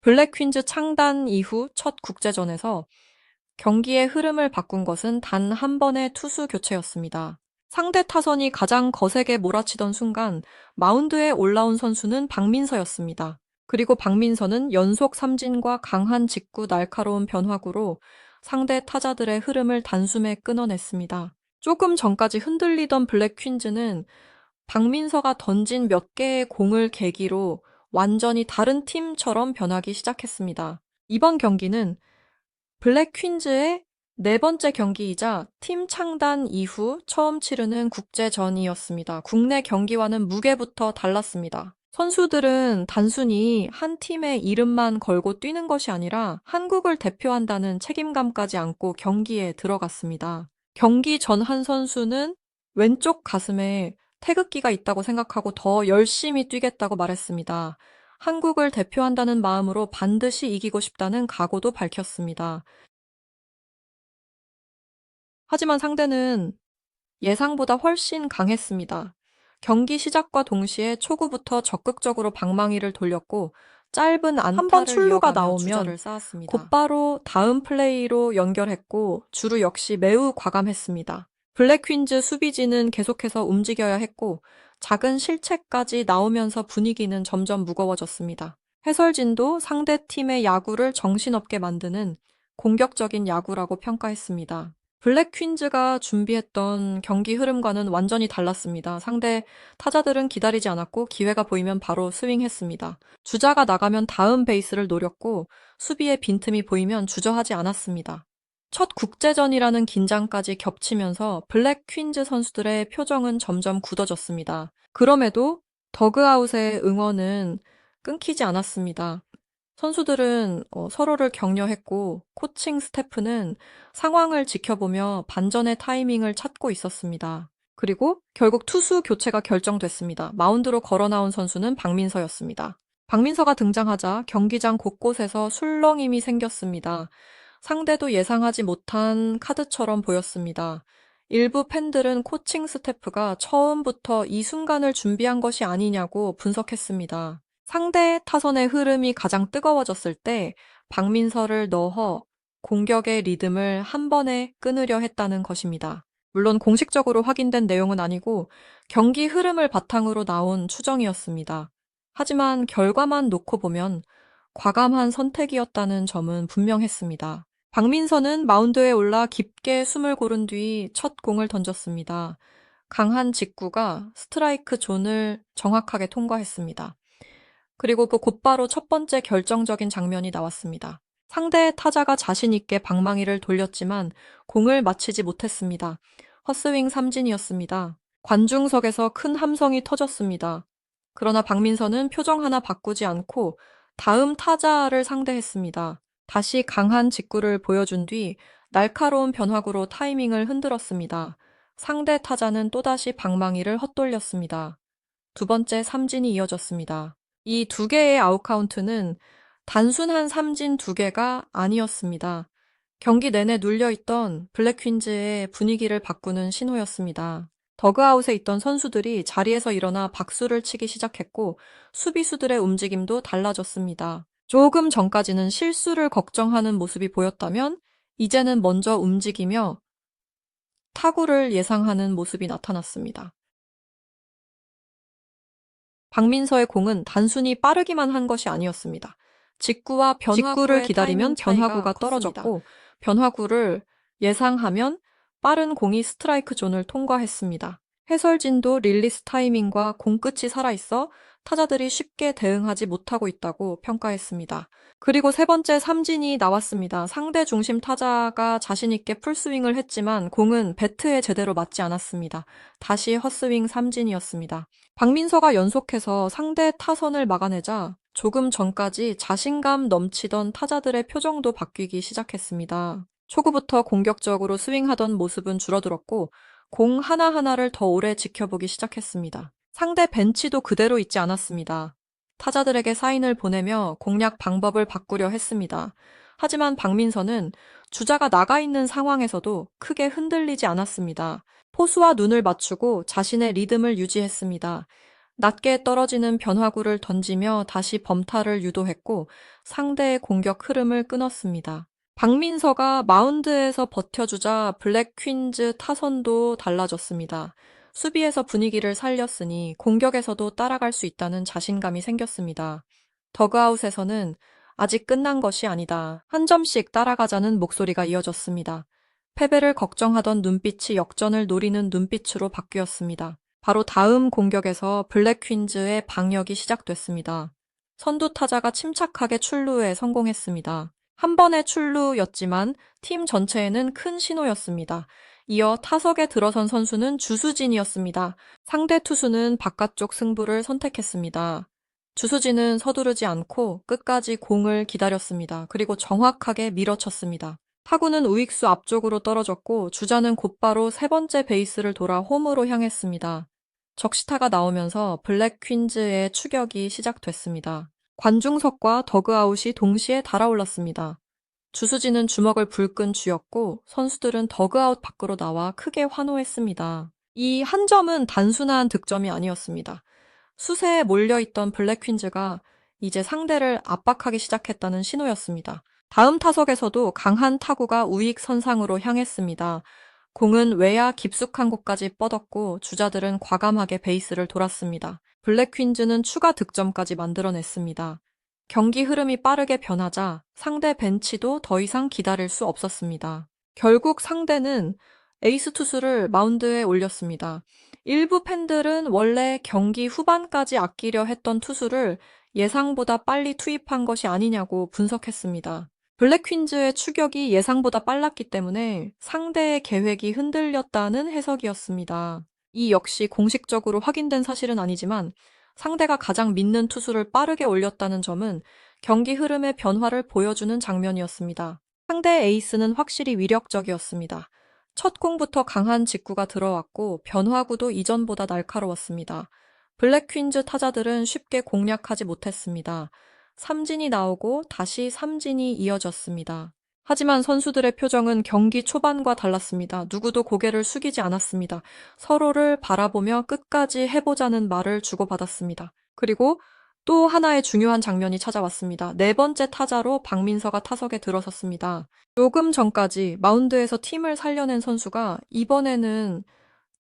블랙 퀸즈 창단 이후 첫 국제전에서 경기의 흐름을 바꾼 것은 단 한 번의 투수 교체였습니다. 상대 타선이 가장 거세게 몰아치던 순간 마운드에 올라온 선수는 박민서였습니다. 그리고 박민서는 연속 삼진과 강한 직구 날카로운 변화구로 상대 타자들의 흐름을 단숨에 끊어냈습니다. 조금 전까지 흔들리던 블랙 퀸즈는 박민서가 던진 몇 개의 공을 계기로 완전히 다른 팀처럼 변하기 시작했습니다. 이번 경기는 블랙 퀸즈의 네 번째 경기이자 팀 창단 이후 처음 치르는 국제전이었습니다. 국내 경기와는 무게부터 달랐습니다. 선수들은 단순히 한 팀의 이름만 걸고 뛰는 것이 아니라 한국을 대표한다는 책임감까지 안고 경기에 들어갔습니다. 경기 전 한 선수는 왼쪽 가슴에 태극기가 있다고 생각하고 더 열심히 뛰겠다고 말했습니다. 한국을 대표한다는 마음으로 반드시 이기고 싶다는 각오도 밝혔습니다. 하지만 상대는 예상보다 훨씬 강했습니다. 경기 시작과 동시에 초구부터 적극적으로 방망이를 돌렸고 짧은 안타를 출루가 나오면 곧바로 다음 플레이로 연결했고 주루 역시 매우 과감했습니다. 블랙 퀸즈 수비진은 계속해서 움직여야 했고 작은 실책까지 나오면서 분위기는 점점 무거워졌습니다. 해설진도 상대 팀의 야구를 정신없게 만드는 공격적인 야구라고 평가했습니다. 블랙 퀸즈가 준비했던 경기 흐름과는 완전히 달랐습니다. 상대 타자들은 기다리지 않았고 기회가 보이면 바로 스윙했습니다. 주자가 나가면 다음 베이스를 노렸고 수비에 빈틈이 보이면 주저하지 않았습니다. 첫 국제전이라는 긴장까지 겹치면서 블랙 퀸즈 선수들의 표정은 점점 굳어졌습니다. 그럼에도 더그아웃의 응원은 끊기지 않았습니다. 선수들은 서로를 격려했고 코칭 스태프는 상황을 지켜보며 반전의 타이밍을 찾고 있었습니다. 그리고 결국 투수 교체가 결정됐습니다. 마운드로 걸어 나온 선수는 박민서였습니다. 박민서가 등장하자 경기장 곳곳에서 술렁임이 생겼습니다. 상대도 예상하지 못한 카드처럼 보였습니다. 일부 팬들은 코칭 스태프가 처음부터 이 순간을 준비한 것이 아니냐고 분석했습니다. 상대 타선의 흐름이 가장 뜨거워졌을 때 박민서를 넣어 공격의 리듬을 한 번에 끊으려 했다는 것입니다. 물론 공식적으로 확인된 내용은 아니고 경기 흐름을 바탕으로 나온 추정이었습니다. 하지만 결과만 놓고 보면 과감한 선택이었다는 점은 분명했습니다. 박민서는 마운드에 올라 깊게 숨을 고른 뒤 첫 공을 던졌습니다. 강한 직구가 스트라이크 존을 정확하게 통과했습니다. 그리고 그 곧바로 첫 번째 결정적인 장면이 나왔습니다. 상대 타자가 자신 있게 방망이를 돌렸지만 공을 맞히지 못했습니다. 헛스윙 삼진이었습니다. 관중석에서 큰 함성이 터졌습니다. 그러나 박민서는 표정 하나 바꾸지 않고 다음 타자를 상대했습니다. 다시 강한 직구를 보여준 뒤 날카로운 변화구로 타이밍을 흔들었습니다. 상대 타자는 또다시 방망이를 헛돌렸습니다. 두 번째 삼진이 이어졌습니다. 이 두 개의 아웃카운트는 단순한 삼진 두 개가 아니었습니다. 경기 내내 눌려있던 블랙 퀸즈의 분위기를 바꾸는 신호였습니다. 더그아웃에 있던 선수들이 자리에서 일어나 박수를 치기 시작했고 수비수들의 움직임도 달라졌습니다. 조금 전까지는 실수를 걱정하는 모습이 보였다면 이제는 먼저 움직이며 타구를 예상하는 모습이 나타났습니다. 박민서의 공은 단순히 빠르기만 한 것이 아니었습니다. 직구와 직구를 기다리면 변화구가 떨어졌고 변화구를 예상하면 빠른 공이 스트라이크 존을 통과했습니다. 해설진도 릴리스 타이밍과 공 끝이 살아있어 타자들이 쉽게 대응하지 못하고 있다고 평가했습니다. 그리고 세 번째 삼진이 나왔습니다. 상대 중심 타자가 자신있게 풀스윙을 했지만 공은 배트에 제대로 맞지 않았습니다. 다시 헛스윙 삼진이었습니다. 박민서가 연속해서 상대 타선을 막아내자 조금 전까지 자신감 넘치던 타자들의 표정도 바뀌기 시작했습니다. 초구부터 공격적으로 스윙하던 모습은 줄어들었고 공 하나하나를 더 오래 지켜보기 시작했습니다. 상대 벤치도 그대로 있지 않았습니다. 타자들에게 사인을 보내며 공략 방법을 바꾸려 했습니다. 하지만 박민서는 주자가 나가 있는 상황에서도 크게 흔들리지 않았습니다. 포수와 눈을 맞추고 자신의 리듬을 유지했습니다. 낮게 떨어지는 변화구를 던지며 다시 범타를 유도했고 상대의 공격 흐름을 끊었습니다. 박민서가 마운드에서 버텨주자 블랙 퀸즈 타선도 달라졌습니다. 수비에서 분위기를 살렸으니 공격에서도 따라갈 수 있다는 자신감이 생겼습니다. 더그아웃에서는 아직 끝난 것이 아니다. 한 점씩 따라가자는 목소리가 이어졌습니다. 패배를 걱정하던 눈빛이 역전을 노리는 눈빛으로 바뀌었습니다. 바로 다음 공격에서 블랙 퀸즈의 방역이 시작됐습니다. 선두 타자가 침착하게 출루에 성공했습니다. 한 번의 출루였지만 팀 전체에는 큰 신호였습니다. 이어 타석에 들어선 선수는 주수진이었습니다. 상대 투수는 바깥쪽 승부를 선택했습니다. 주수진은 서두르지 않고 끝까지 공을 기다렸습니다. 그리고 정확하게 밀어쳤습니다. 타구는 우익수 앞쪽으로 떨어졌고 주자는 곧바로 세 번째 베이스를 돌아 홈으로 향했습니다. 적시타가 나오면서 블랙 퀸즈의 추격이 시작됐습니다. 관중석과 더그아웃이 동시에 달아올랐습니다. 주수진은 주먹을 불끈 쥐었고 선수들은 더그아웃 밖으로 나와 크게 환호했습니다. 이 한 점은 단순한 득점이 아니었습니다. 수세에 몰려있던 블랙 퀸즈가 이제 상대를 압박하기 시작했다는 신호였습니다. 다음 타석에서도 강한 타구가 우익 선상으로 향했습니다. 공은 외야 깊숙한 곳까지 뻗었고 주자들은 과감하게 베이스를 돌았습니다. 블랙 퀸즈는 추가 득점까지 만들어냈습니다. 경기 흐름이 빠르게 변하자 상대 벤치도 더 이상 기다릴 수 없었습니다. 결국 상대는 에이스 투수를 마운드에 올렸습니다. 일부 팬들은 원래 경기 후반까지 아끼려 했던 투수를 예상보다 빨리 투입한 것이 아니냐고 분석했습니다. 블랙 퀸즈의 추격이 예상보다 빨랐기 때문에 상대의 계획이 흔들렸다는 해석이었습니다. 이 역시 공식적으로 확인된 사실은 아니지만 상대가 가장 믿는 투수를 빠르게 올렸다는 점은 경기 흐름의 변화를 보여주는 장면이었습니다. 상대 에이스는 확실히 위력적이었습니다. 첫 공부터 강한 직구가 들어왔고 변화구도 이전보다 날카로웠습니다. 블랙 퀸즈 타자들은 쉽게 공략하지 못했습니다. 삼진이 나오고 다시 삼진이 이어졌습니다. 하지만 선수들의 표정은 경기 초반과 달랐습니다. 누구도 고개를 숙이지 않았습니다. 서로를 바라보며 끝까지 해보자는 말을 주고받았습니다. 그리고 또 하나의 중요한 장면이 찾아왔습니다. 네 번째 타자로 박민서가 타석에 들어섰습니다. 조금 전까지 마운드에서 팀을 살려낸 선수가 이번에는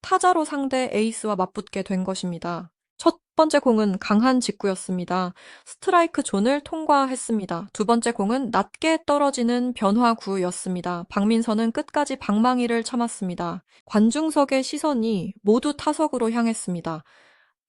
타자로 상대 에이스와 맞붙게 된 것입니다. 첫 번째 공은 강한 직구였습니다. 스트라이크 존을 통과했습니다. 두 번째 공은 낮게 떨어지는 변화구였습니다. 박민서는 끝까지 방망이를 참았습니다. 관중석의 시선이 모두 타석으로 향했습니다.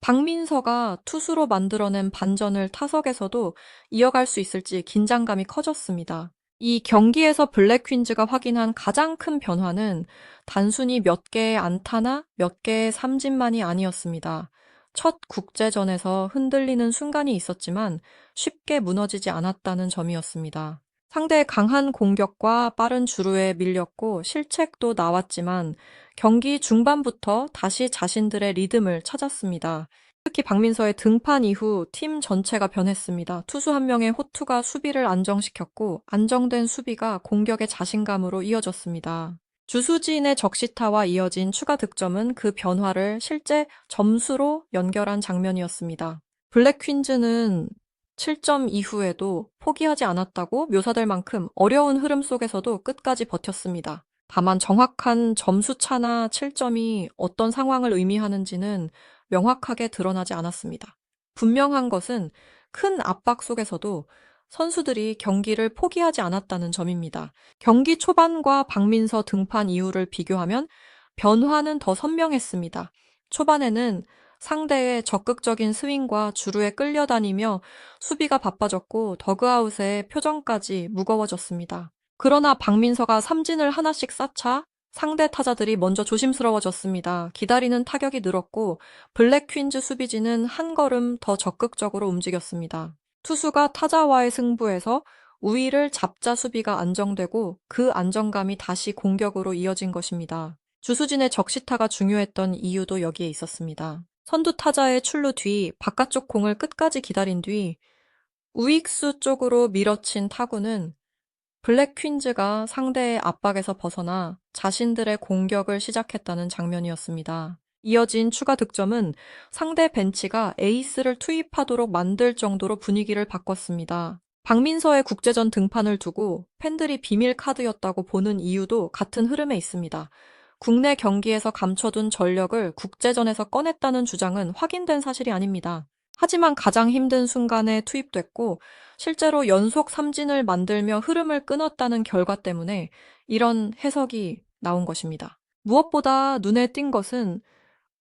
박민서가 투수로 만들어낸 반전을 타석에서도 이어갈 수 있을지 긴장감이 커졌습니다. 이 경기에서 블랙 퀸즈가 확인한 가장 큰 변화는 단순히 몇 개의 안타나 몇 개의 삼진만이 아니었습니다. 첫 국제전에서 흔들리는 순간이 있었지만 쉽게 무너지지 않았다는 점이었습니다. 상대의 강한 공격과 빠른 주루에 밀렸고 실책도 나왔지만 경기 중반부터 다시 자신들의 리듬을 찾았습니다. 특히 박민서의 등판 이후 팀 전체가 변했습니다. 투수 한 명의 호투가 수비를 안정시켰고 안정된 수비가 공격의 자신감으로 이어졌습니다. 주수진의 적시타와 이어진 추가 득점은 그 변화를 실제 점수로 연결한 장면이었습니다. 블랙 퀸즈는 7점 이후에도 포기하지 않았다고 묘사될 만큼 어려운 흐름 속에서도 끝까지 버텼습니다. 다만 정확한 점수 차나 7점이 어떤 상황을 의미하는지는 명확하게 드러나지 않았습니다. 분명한 것은 큰 압박 속에서도 선수들이 경기를 포기하지 않았다는 점입니다. 경기 초반과 박민서 등판 이후를 비교하면 변화는 더 선명했습니다. 초반에는 상대의 적극적인 스윙과 주루에 끌려다니며 수비가 바빠졌고 더그아웃의 표정까지 무거워졌습니다. 그러나 박민서가 삼진을 하나씩 쌓자 상대 타자들이 먼저 조심스러워졌습니다. 기다리는 타격이 늘었고 블랙 퀸즈 수비진은 한 걸음 더 적극적으로 움직였습니다. 투수가 타자와의 승부에서 우위를 잡자 수비가 안정되고 그 안정감이 다시 공격으로 이어진 것입니다. 주수진의 적시타가 중요했던 이유도 여기에 있었습니다. 선두 타자의 출루 뒤 바깥쪽 공을 끝까지 기다린 뒤 우익수 쪽으로 밀어친 타구는 블랙 퀸즈가 상대의 압박에서 벗어나 자신들의 공격을 시작했다는 장면이었습니다. 이어진 추가 득점은 상대 벤치가 에이스를 투입하도록 만들 정도로 분위기를 바꿨습니다. 박민서의 국제전 등판을 두고 팬들이 비밀 카드였다고 보는 이유도 같은 흐름에 있습니다. 국내 경기에서 감춰둔 전력을 국제전에서 꺼냈다는 주장은 확인된 사실이 아닙니다. 하지만 가장 힘든 순간에 투입됐고 실제로 연속 삼진을 만들며 흐름을 끊었다는 결과 때문에 이런 해석이 나온 것입니다. 무엇보다 눈에 띈 것은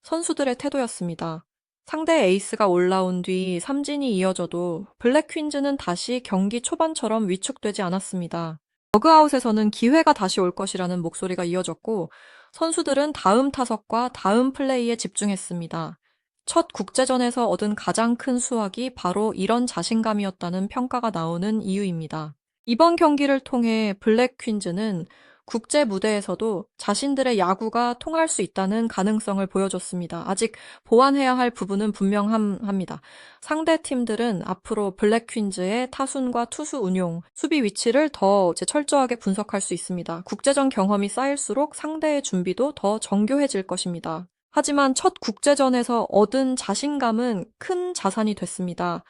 선수들의 태도였습니다. 상대 에이스가 올라온 뒤 삼진이 이어져도 블랙 퀸즈는 다시 경기 초반처럼 위축되지 않았습니다. 더그아웃에서는 기회가 다시 올 것이라는 목소리가 이어졌고 선수들은 다음 타석과 다음 플레이에 집중했습니다. 첫 국제전에서 얻은 가장 큰 수확이 바로 이런 자신감이었다는 평가가 나오는 이유입니다. 이번 경기를 통해 블랙 퀸즈는 국제 무대에서도 자신들의 야구가 통할 수 있다는 가능성을 보여줬습니다. 아직 보완해야 할 부분은 분명합니다. 상대 팀들은 앞으로 블랙 퀸즈의 타순과 투수 운용, 수비 위치를 더 철저하게 분석할 수 있습니다. 국제전 경험이 쌓일수록 상대의 준비도 더 정교해질 것입니다. 하지만 첫 국제전에서 얻은 자신감은 큰 자산이 됐습니다.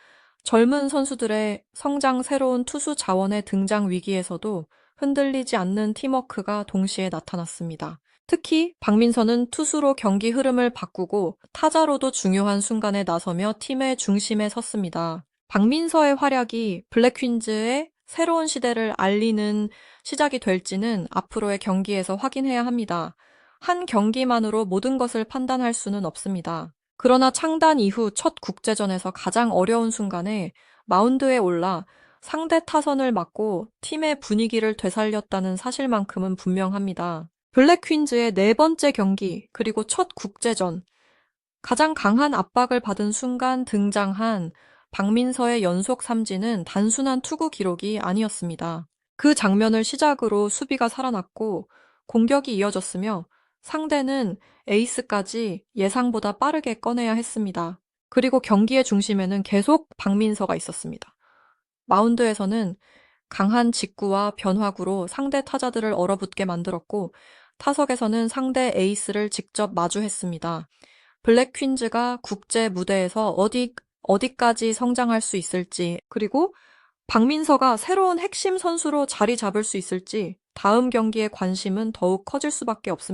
젊은 선수들의 성장, 새로운 투수 자원의 등장 위기에서도 흔들리지 않는 팀워크가 동시에 나타났습니다. 특히 박민서는 투수로 경기 흐름을 바꾸고 타자로도 중요한 순간에 나서며 팀의 중심에 섰습니다. 박민서의 활약이 블랙 퀸즈의 새로운 시대를 알리는 시작이 될지는 앞으로의 경기에서 확인해야 합니다. 한 경기만으로 모든 것을 판단할 수는 없습니다. 그러나 창단 이후 첫 국제전에서 가장 어려운 순간에 마운드에 올라 상대 타선을 막고 팀의 분위기를 되살렸다는 사실만큼은 분명합니다. 블랙 퀸즈의 네 번째 경기, 그리고 첫 국제전, 가장 강한 압박을 받은 순간 등장한 박민서의 연속 삼진은 단순한 투구 기록이 아니었습니다. 그 장면을 시작으로 수비가 살아났고 공격이 이어졌으며 상대는 에이스까지 예상보다 빠르게 꺼내야 했습니다. 그리고 경기의 중심에는 계속 박민서가 있었습니다. 마운드에서는 강한 직구와 변화구로 상대 타자들을 얼어붙게 만들었고 타석에서는 상대 에이스를 직접 마주했습니다. 블랙 퀸즈가 국제 무대에서 어디까지 성장할 수 있을지, 그리고 박민서가 새로운 핵심 선수로 자리 잡을 수 있을지 다음 경기의 관심은 더욱 커질 수밖에 없습니다.